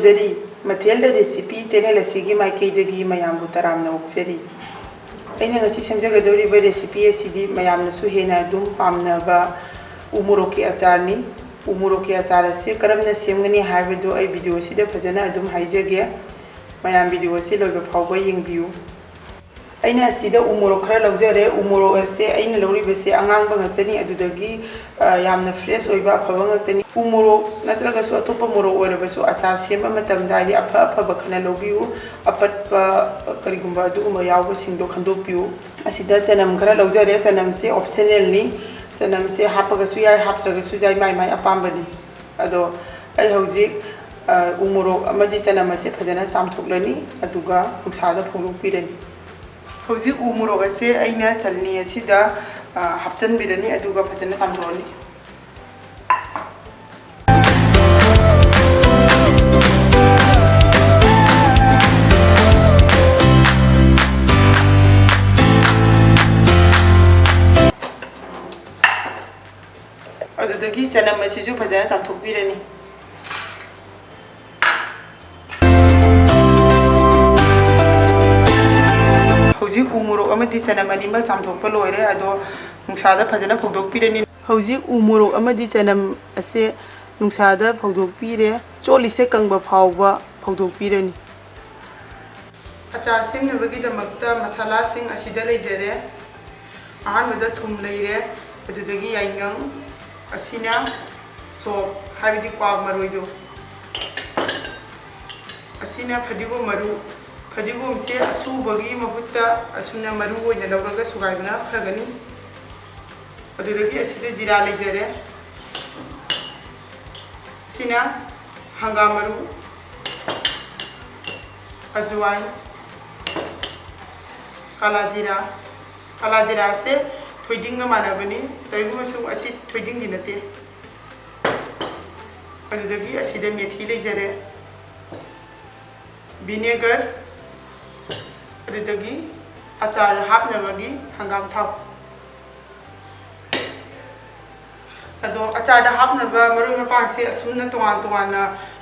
ꯇꯧꯖꯔꯤ ꯃꯊꯦꯜ recipe channel ꯑꯁꯤꯒꯤ ꯃꯥꯏꯀꯩꯗꯒꯤ ꯃꯌꯥꯝꯕꯨ ꯇꯔꯥꯝꯅ ꯑꯣꯛꯆꯔꯤ ꯑꯩꯅ ꯉꯁꯤ ꯁꯦꯝꯖꯒꯗꯧꯔꯤꯕ ꯔꯦꯁꯤꯄꯤ ꯑꯁꯤꯗꯤ ꯃꯌꯥꯝꯅꯁꯨ ꯍꯦꯟꯅ ꯑꯗꯨꯝ ꯄꯥꯝꯅꯕ ꯎꯃꯣꯔꯣꯛꯀꯤ ꯑꯆꯥꯔꯅꯤ ꯎꯃꯣꯔꯣꯛꯀꯤ ꯑꯆꯥꯔ ꯑꯁꯤ ꯀꯔꯝꯅ ꯁꯦꯝꯒꯅꯤ ꯍꯥꯏꯕꯗꯨ ꯑꯩ ꯚꯤꯗꯤꯑꯣ ꯑꯁꯤꯗ ꯐꯖꯅ ꯑꯗꯨꯝ ꯍꯥꯏꯖꯒꯦ ꯃꯌꯥꯝ ꯚꯤꯗꯤꯑꯣ ꯑꯁꯤ ꯂꯣꯏꯕ ꯐꯥꯎꯕ ꯌꯦꯡꯕꯤꯌꯨ ꯑꯩꯅ ꯑꯁꯤꯗ ꯎꯃꯣꯔꯣꯛ ꯈꯔ ꯂꯧꯖꯔꯦ ꯎꯃꯣꯔꯣꯛ ꯑꯁꯤ ꯑꯩꯅ ꯂꯧꯔꯤꯕꯁꯤ ꯑꯉꯥꯡꯕ ꯉꯥꯛꯇꯅꯤ ꯑꯗꯨꯗꯒꯤ ꯌꯥꯝꯅ ꯐ꯭ꯔꯦꯁ ꯑꯣꯏꯕ ꯑꯐꯕ ꯉꯥꯛꯇꯅꯤ ꯎꯃꯣꯔꯣꯛ ꯅꯠꯇ꯭ꯔꯒꯁꯨ ꯑꯇꯣꯞꯄ ꯃꯣꯔꯣꯛ ꯑꯣꯏꯔꯕꯁꯨ ꯑꯆꯥꯔ ꯁꯦꯝꯕ ꯃꯇꯝꯗ ꯍꯥꯏꯗꯤ ꯑꯐꯕ ꯈꯟꯅ ꯂꯧꯕꯤꯌꯨ ꯑꯄꯠꯄ ꯀꯔꯤꯒꯨꯝꯕ ꯑꯗꯨꯒꯨꯝꯕ ꯌꯥꯎꯕꯁꯤꯡꯗꯣ ꯈꯟꯗꯣꯛꯄꯤꯌꯨ ꯑꯁꯤꯗ ꯆꯅꯝ ꯈꯔ ꯂꯧꯖꯔꯦ ꯆꯅꯝꯁꯦ ꯑꯣꯞꯁꯅꯦꯜꯅꯤ ꯆꯅꯝꯁꯦ ꯍꯥꯞꯄꯒꯁꯨ ꯌꯥꯏ ꯍꯥꯞꯇ꯭ꯔꯒꯁꯨ ꯌꯥꯏ ꯃꯥꯏ ꯃꯥꯏ ꯑꯄꯥꯝꯕꯅꯤ ꯑꯗꯣ ꯑꯩ ꯍꯧꯖꯤꯛ ꯎꯃꯣꯔꯣꯛ ꯑꯃꯗꯤ ꯆꯅꯝ ꯑꯁꯤ ꯐꯖꯅ ꯆꯥꯝꯊꯣꯛꯂꯅꯤ ꯑꯗꯨꯒ ꯅꯨꯡꯁꯥꯗ ꯐꯧꯗꯣꯛꯄꯤꯔꯅꯤ ꯍꯧꯖꯤꯛ ꯎꯃꯣꯔꯣꯛ ꯑꯁꯤ ꯑꯩꯅ ꯆꯜꯅꯤ ꯑꯁꯤꯗ ꯍꯥꯞꯆꯟꯕꯤꯔꯅꯤ ꯑꯗꯨꯒ ꯐꯖꯅ ꯆꯥꯝꯊꯣꯛꯑꯅꯤ ꯑꯗꯨꯗꯒꯤ ꯆꯅꯝ ꯑꯁꯤꯁꯨ ꯐꯖꯅ ꯆꯥꯝꯊꯣꯛꯄꯤꯔꯅꯤ ꯍꯧꯖꯤꯛ ꯎꯃꯣꯔꯣꯛ ꯑꯃꯗꯤ ꯆꯅꯝ ꯑꯅꯤꯃꯛ ꯆꯥꯝꯊꯣꯛꯄ ꯂꯣꯏꯔꯦ ꯑꯗꯣ ꯅꯨꯡꯁꯥꯗ ꯐꯖꯅ ꯐꯧꯗꯣꯛꯄꯤꯔꯅꯤ ꯍꯧꯖꯤꯛ ꯎꯃꯣꯔꯣꯛ ꯑꯃꯗꯤ ꯆꯅꯝ ꯑꯁꯤ ꯅꯨꯡꯁꯥꯗ ꯐꯧꯗꯣꯛꯄꯤꯔꯦ ꯆꯣꯠꯂꯤꯁꯦ ꯀꯪꯕ ꯐꯥꯎꯕ ꯐꯧꯗꯣꯛꯄꯤꯔꯅꯤ ꯑꯆꯥꯔ ꯁꯦꯝꯅꯕꯒꯤꯗꯃꯛꯇ ꯃꯁꯥꯂꯥꯁꯤꯡ ꯑꯁꯤꯗ ꯂꯩꯖꯔꯦ ꯑꯍꯥꯟꯕꯗ ꯊꯨꯝ ꯂꯩꯔꯦ ꯑꯗꯨꯗꯒꯤ ꯌꯥꯏꯉꯪ ꯑꯁꯤꯅ ꯁꯣꯞ ꯍꯥꯏꯕꯗꯤ ꯀ꯭ꯋꯥꯛ ꯃꯔꯣꯏꯗꯣ ꯑꯁꯤꯅ ꯐꯗꯤꯒꯣꯝ ꯃꯔꯨ ꯐꯗꯤꯒꯣꯝꯁꯦ ꯑꯁꯨꯕꯒꯤ ꯃꯍꯨꯠꯇ ꯑꯁꯨꯝꯅ ꯃꯔꯨ ꯑꯣꯏꯅ ꯂꯧꯔꯒ ꯁꯨꯒꯥꯏꯕꯅ ꯐꯒꯅꯤ ꯑꯗꯨꯗꯒꯤ ꯑꯁꯤꯗ ꯖꯤꯔꯥ ꯂꯩꯖꯔꯦ ꯑꯁꯤꯅ ꯍꯪꯒꯥꯝ ꯃꯔꯨ ꯑꯖꯋꯥꯏꯟ ꯀꯥꯂꯥ ꯖꯤꯔꯥ ꯑꯁꯤ ꯊꯣꯏꯗꯤꯡꯒ ꯃꯥꯟꯅꯕꯅꯤ ꯀꯔꯤꯒꯨꯝꯕꯁꯨ ꯑꯁꯤ ꯊꯣꯏꯗꯤꯡꯗꯤ ꯅꯠꯇꯦ ꯑꯗꯨꯗꯒꯤ ꯑꯁꯤꯗ ꯃꯦꯊꯤ ꯂꯩꯖꯔꯦ ꯚꯤꯅꯦꯒꯔ ꯑꯗꯨꯗꯒꯤ ꯑꯆꯥꯔ ꯍꯥꯞꯅꯕꯒꯤ ꯍꯪꯒꯥꯝ ꯊꯥꯎ ꯑꯗꯣ ꯑꯆꯥꯔꯗ ꯍꯥꯞꯅꯕ ꯃꯔꯣꯏ ꯃꯄꯥꯡꯁꯦ ꯑꯁꯨꯝꯅ ꯇꯣꯉꯥꯟ ꯇꯣꯉꯥꯟꯅ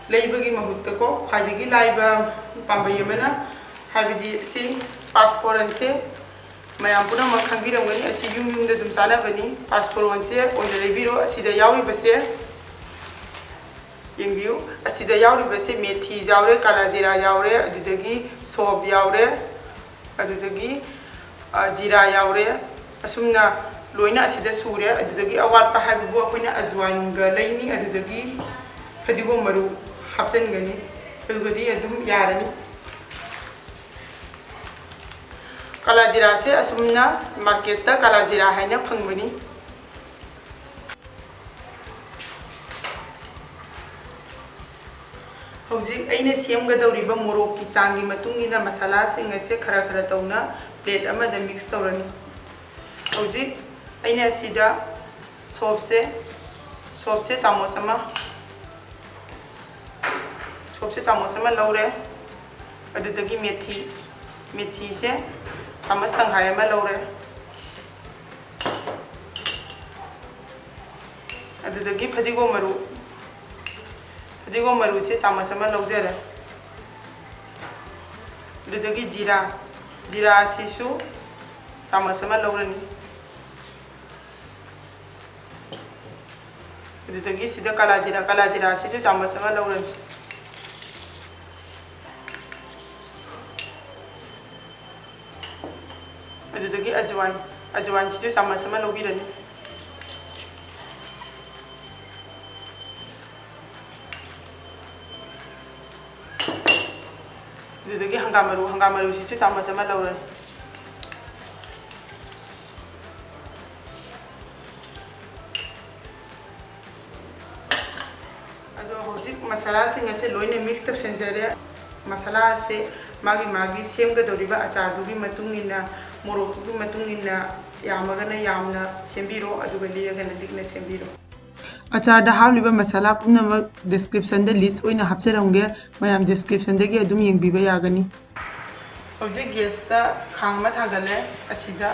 ꯂꯩꯕꯒꯤ ꯃꯍꯨꯠꯇꯀꯣ ꯈ꯭ꯋꯥꯏꯗꯒꯤ ꯂꯥꯏꯕ ꯄꯥꯝꯕꯩ ꯑꯃꯅ ꯍꯥꯏꯕꯗꯤ ꯁꯤ ꯄꯥꯁꯄꯣꯔꯟꯁꯦ ꯃꯌꯥꯝ ꯄꯨꯝꯅꯃꯛ ꯈꯪꯕꯤꯔꯝꯒꯅꯤ ꯑꯁꯤ ꯌꯨꯝꯗ ꯑꯗꯨꯝ ꯆꯥꯅꯕꯅꯤ ꯄꯥꯁꯄꯣꯔꯟꯁꯦ ꯑꯣꯏꯅ ꯂꯩꯕꯤꯔꯣ ꯑꯁꯤꯗ ꯌꯥꯎꯔꯤꯕꯁꯦ ꯌꯦꯡꯕꯤꯌꯨ ꯑꯁꯤꯗ ꯌꯥꯎꯔꯤꯕꯁꯦ ꯃꯦꯊꯤ ꯌꯥꯎꯔꯦ ꯀꯥꯂꯥ ꯖꯤꯔꯥ ꯌꯥꯎꯔꯦ ꯑꯗꯨꯗꯒꯤ ꯁꯣꯞ ꯌꯥꯎꯔꯦ ꯑꯗꯨꯗꯒꯤ ꯖꯤꯔꯥ ꯌꯥꯎꯔꯦ ꯑꯁꯨꯝꯅ ꯂꯣꯏꯅ ꯑꯁꯤꯗ ꯁꯨꯔꯦ ꯑꯗꯨꯗꯒꯤ ꯑꯋꯥꯠꯄ ꯍꯥꯏꯕꯕꯨ ꯑꯩꯈꯣꯏꯅ ꯑꯖꯋꯥꯏꯟꯒ ꯂꯩꯅꯤ ꯑꯗꯨꯗꯒꯤ ꯐꯗꯤꯒꯣꯝ ꯃꯔꯨ ꯍꯥꯞꯆꯤꯟꯒꯅꯤ ꯑꯗꯨꯒꯗꯤ ꯑꯗꯨꯝ ꯌꯥꯔꯅꯤ ꯀꯥꯂꯥ ꯖꯤꯔꯥꯁꯦ ꯑꯁꯨꯝꯅ ꯃꯥꯔꯀꯦꯠꯇ ꯀꯥꯂꯥ ꯖꯤꯔꯥ ꯍꯥꯏꯅ ꯐꯪꯕꯅꯤ ꯍꯧꯖꯤꯛ ꯑꯩꯅ ꯁꯦꯝꯒꯗꯧꯔꯤꯕ ꯃꯣꯔꯣꯛꯀꯤ ꯆꯥꯡꯒꯤ ꯃꯇꯨꯡ ꯏꯟꯅ ꯃꯁꯥꯂꯥꯁꯤꯡ ꯑꯁꯦ ꯈꯔ ꯈꯔ ꯇꯧꯅ ꯄ꯭ꯂꯦꯠ ꯑꯃꯗ ꯃꯤꯛꯁ ꯇꯧꯔꯅꯤ ꯍꯧꯖꯤꯛ ꯑꯩꯅ ꯑꯁꯤꯗ ꯁꯣꯞꯁꯦ ꯆꯥꯃꯁ ꯑꯃ ꯂꯧꯔꯦ ꯑꯗꯨꯗꯒꯤ ꯃꯦꯊꯤꯁꯦ ꯆꯥꯃꯁ ꯇꯪꯈꯥꯏ ꯑꯃ ꯂꯧꯔꯦ ꯑꯗꯨꯗꯒꯤ ꯐꯗꯤꯒꯣꯝ ꯃꯔꯨꯁꯦ ꯆꯥꯃꯁ ꯑꯃ ꯂꯧꯖꯔꯦ ꯑꯗꯨꯗꯒꯤ ꯖꯤꯔꯥ ꯑꯁꯤꯁꯨ ꯆꯥꯃꯁ ꯑꯃ ꯂꯧꯔꯅꯤ ꯑꯗꯨꯗꯒꯤ ꯁꯤꯗ ꯀꯥꯂꯥ ꯖꯤꯔꯥ ꯑꯁꯤꯁꯨ ꯆꯥꯃꯁ ꯑꯃ ꯂꯧꯔꯅꯤ ꯑꯗꯨꯗꯒꯤ ꯑꯖꯋꯥꯏꯟꯁꯤꯁꯨ ꯆꯥꯃꯁ ꯑꯃ ꯂꯧꯕꯤꯔꯅꯤ ꯑꯗꯨꯗꯒꯤ ꯍꯪꯒꯥꯝ ꯃꯔꯨꯁꯤꯁꯨ ꯆꯥꯃꯁ ꯑꯃ ꯂꯧꯔꯅꯤ ꯑꯗꯣ ꯍꯧꯖꯤꯛ ꯃꯁꯥꯂꯥꯁꯤꯡ ꯑꯁꯦ ꯂꯣꯏꯅ ꯃꯤꯛꯁ ꯇꯧꯁꯟꯖꯔꯦ ꯃꯁꯥꯂꯥ ꯑꯁꯦ ꯃꯥꯒꯤ ꯁꯦꯝꯒꯗꯧꯔꯤꯕ ꯑꯆꯥꯔꯗꯨꯒꯤ ꯃꯇꯨꯡ ꯏꯟꯅ ꯃꯣꯔꯣꯛꯇꯨꯒꯤ ꯃꯇꯨꯡ ꯏꯟꯅ ꯌꯥꯝꯃꯒꯅ ꯌꯥꯝꯅ ꯁꯦꯝꯕꯤꯔꯣ ꯑꯗꯨꯒ ꯂꯤꯛꯑꯒꯅ ꯂꯤꯛꯅ ꯁꯦꯝꯕꯤꯔꯣ ꯑꯆꯥꯔꯗ ꯍꯥꯞꯂꯤꯕ ꯃꯁꯥꯂꯥ ꯄꯨꯝꯅꯃꯛ ꯗꯤꯁꯀ꯭ꯔꯤꯞꯁꯟꯗ ꯂꯤꯁ ꯑꯣꯏꯅ ꯍꯥꯞꯆꯔꯝꯒꯦ ꯃꯌꯥꯝ ꯗꯤꯁꯀ꯭ꯔꯤꯞꯁꯟꯗꯒꯤ ꯑꯗꯨꯝ ꯌꯦꯡꯕꯤꯕ ꯌꯥꯒꯅꯤ ꯍꯧꯖꯤꯛ ꯒꯦꯁꯇ ꯈꯥꯡ ꯑꯃ ꯊꯥꯡꯒꯠꯂꯦ ꯑꯁꯤꯗ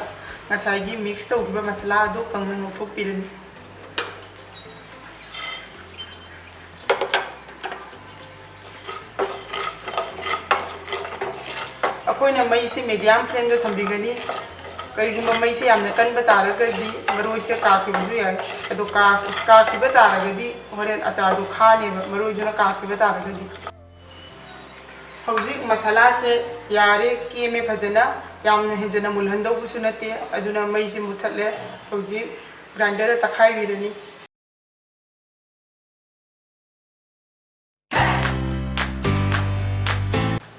ꯉꯁꯥꯏꯒꯤ ꯃꯤꯛꯁ ꯇꯧꯈꯤꯕ ꯃꯁꯥꯂꯥ ꯑꯗꯨ ꯀꯪꯅ ꯉꯧꯊꯣꯛꯄꯤꯔꯅꯤ ꯑꯩꯈꯣꯏꯅ ꯃꯩꯁꯤ ꯃꯦꯗꯤꯌꯝ ꯐ꯭ꯂꯦꯝꯗ ꯊꯝꯕꯤꯒꯅꯤ ꯀꯔꯤꯒꯨꯝꯕ ꯃꯩꯁꯤ ꯌꯥꯝꯅ ꯀꯟꯕ ꯇꯥꯔꯒꯗꯤ ꯃꯔꯣꯏꯁꯦ ꯀꯥꯈꯤꯕꯁꯨ ꯌꯥꯏ ꯑꯗꯣ ꯀꯥꯈꯤꯕ ꯇꯥꯔꯒꯗꯤ ꯍꯣꯔꯦꯟ ꯑꯆꯥꯔꯗꯣ ꯈꯥꯅꯦꯕ ꯃꯔꯣꯏꯗꯨꯅ ꯀꯥꯈꯤꯕ ꯇꯥꯔꯒꯗꯤ ꯍꯧꯖꯤꯛ ꯃꯁꯥꯂꯥꯁꯦ ꯌꯥꯔꯦ ꯀꯦꯝꯃꯦ ꯐꯖꯅ ꯌꯥꯝꯅ ꯍꯦꯟꯖꯟꯅ ꯃꯨꯜꯍꯟꯗꯧꯕꯁꯨ ꯅꯠꯇꯦ ꯑꯗꯨꯅ ꯃꯩꯁꯤ ꯃꯨꯠꯊꯠꯂꯦ ꯍꯧꯖꯤꯛ ꯒ꯭ꯔꯥꯏꯟꯗꯔꯗ ꯇꯛꯈꯥꯏꯕꯤꯔꯅꯤ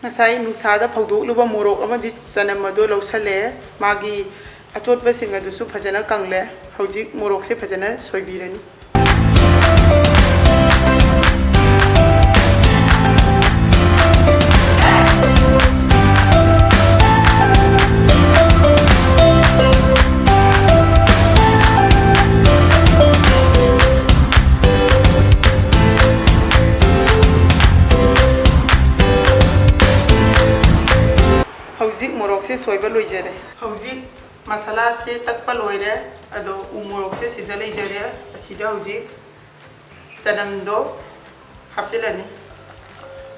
ꯉꯁꯥꯏ ꯅꯨꯡꯁꯥꯗ ꯐꯧꯗꯣꯛꯂꯨꯕ ꯃꯣꯔꯣꯛ ꯑꯃꯗꯤ ꯆꯅꯝ ꯑꯗꯨ ꯂꯧꯁꯜꯂꯦ ꯃꯥꯒꯤ ꯑꯆꯣꯠꯄꯁꯤꯡ ꯑꯗꯨꯁꯨ ꯐꯖꯅ ꯀꯪꯂꯦ ꯍꯧꯖꯤꯛ ꯃꯣꯔꯣꯛꯁꯦ ꯐꯖꯅ ꯁꯣꯏꯕꯤꯔꯅꯤ ꯍꯧꯖꯤꯛ ꯃꯣꯔꯣꯛꯁꯦ ꯁꯣꯏꯕ ꯂꯣꯏꯖꯔꯦ ꯍꯧꯖꯤꯛ ꯃꯁꯥꯂꯥꯁꯦ ꯇꯛꯄ ꯂꯣꯏꯔꯦ ꯑꯗꯣ ꯎ ꯃꯣꯔꯣꯛꯁꯦ ꯁꯤꯗ ꯂꯩꯖꯔꯦ ꯑꯁꯤꯗ ꯍꯧꯖꯤꯛ ꯆꯅꯝꯗꯣ ꯍꯥꯞꯆꯤꯜꯂꯅꯤ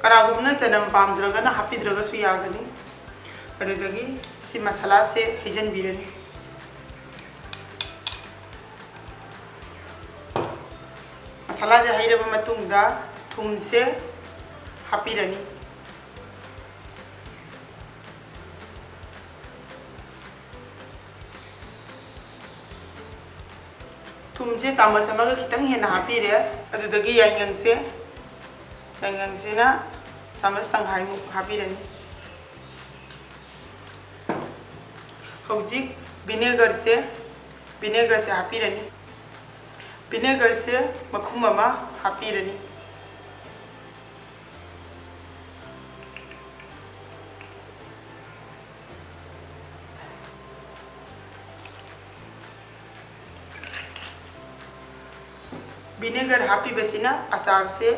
ꯀꯅꯥꯒꯨꯝꯕꯅ ꯆꯅꯝ ꯄꯥꯝꯗ꯭ꯔꯒꯅ ꯍꯥꯞꯄꯤꯗ꯭ꯔꯒꯁꯨ ꯌꯥꯒꯅꯤ ꯑꯗꯨꯗꯒꯤ ꯁꯤ ꯃꯁꯥꯂꯥꯁꯦ ꯍꯩꯖꯤꯟꯕꯤꯔꯅꯤ ꯃꯁꯥꯂꯥꯁꯦ ꯍꯩꯔꯕ ꯃꯇꯨꯡꯗ ꯊꯨꯝꯁꯦ ꯍꯥꯞꯄꯤꯔꯅꯤ ꯊꯨꯝꯁꯦ ꯆꯥꯃꯁ ꯑꯃꯒ ꯈꯤꯇꯪ ꯍꯦꯟꯅ ꯍꯥꯞꯄꯤꯔꯦ ꯑꯗꯨꯗꯒꯤ ꯌꯥꯏꯉꯪꯁꯤꯅ ꯆꯥꯃꯁ ꯇꯪꯈꯥꯏꯃꯨꯛ ꯍꯥꯞꯄꯤꯔꯅꯤ ꯍꯧꯖꯤꯛ ꯚꯤꯅꯦꯒꯔꯁꯦ ꯍꯥꯞꯄꯤꯔꯅꯤ ꯚꯤꯅꯦꯒꯔꯁꯦ ꯃꯈꯨꯝ ꯑꯃ ꯍꯥꯞꯄꯤꯔꯅꯤ ꯚꯤꯅꯦꯒꯔ ꯍꯥꯞꯄꯤꯕꯁꯤꯅ ꯑꯆꯥꯔꯁꯦ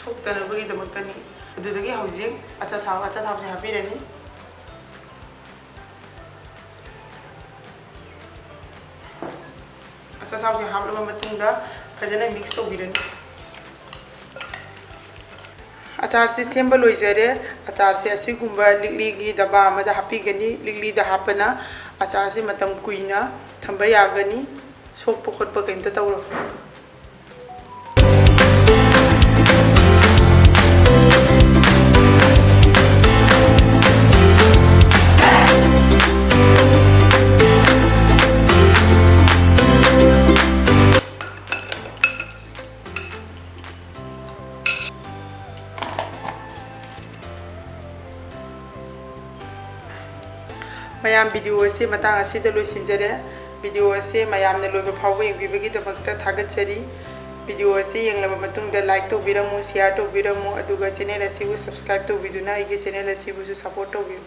ꯁꯣꯛꯇꯅꯕꯒꯤꯗꯃꯛꯇꯅꯤ ꯑꯗꯨꯗꯒꯤ ꯍꯧꯖꯤꯛ ꯑꯆꯥꯊꯥꯎꯁꯦ ꯍꯥꯞꯄꯤꯔꯅꯤ ꯑꯆꯥꯊꯥꯎꯁꯦ ꯍꯥꯞꯂꯕ ꯃꯇꯨꯡꯗ ꯐꯖꯅ ꯃꯤꯛꯁ ꯇꯧꯕꯤꯔꯅꯤ ꯑꯆꯥꯔꯁꯦ ꯁꯦꯝꯕ ꯂꯣꯏꯖꯔꯦ ꯑꯆꯥꯔꯁꯦ ꯑꯁꯤꯒꯨꯝꯕ ꯂꯤꯛꯂꯤꯒꯤ ꯗꯕꯥ ꯑꯃꯗ ꯍꯥꯞꯄꯤꯒꯅꯤ ꯂꯤꯛꯂꯤꯗ ꯍꯥꯞꯄꯅ ꯑꯆꯥꯔꯁꯦ ꯃꯇꯝ ꯀꯨꯏꯅ ꯊꯝꯕ ꯌꯥꯒꯅꯤ ꯁꯣꯛꯄ ꯈꯣꯠꯄ ꯀꯩꯝꯇ ꯇꯧꯔꯣꯏ ꯃꯌꯥꯝ ꯚꯤꯗꯤꯑꯣ ꯑꯁꯤ ꯃꯇꯥꯡ ꯑꯁꯤꯗ ꯂꯣꯏꯁꯤꯟꯖꯔꯦ ꯚꯤꯗꯤꯑꯣ ꯑꯁꯤ ꯃꯌꯥꯝꯅ ꯂꯣꯏꯕ ꯐꯥꯎꯕ ꯌꯦꯡꯕꯤꯕꯒꯤꯗꯃꯛꯇ ꯊꯥꯒꯠꯆꯔꯤ ꯚꯤꯗꯤꯑꯣ ꯑꯁꯤ ꯌꯦꯡꯂꯕ ꯃꯇꯨꯡꯗ ꯂꯥꯏꯛ ꯇꯧꯕꯤꯔꯝꯃꯨ ꯁꯤꯌꯥꯔ ꯇꯧꯕꯤꯔꯝꯃꯨ ꯑꯗꯨꯒ ꯆꯦꯅꯦꯜ ꯑꯁꯤꯕꯨ ꯁꯕꯁꯀ꯭ꯔꯥꯏꯕ ꯇꯧꯕꯤꯗꯨꯅ ꯑꯩꯒꯤ ꯆꯦꯅꯦꯜ ꯑꯁꯤꯕꯨꯁꯨ ꯁꯄꯣꯔꯠ ꯇꯧꯕꯤꯌꯨ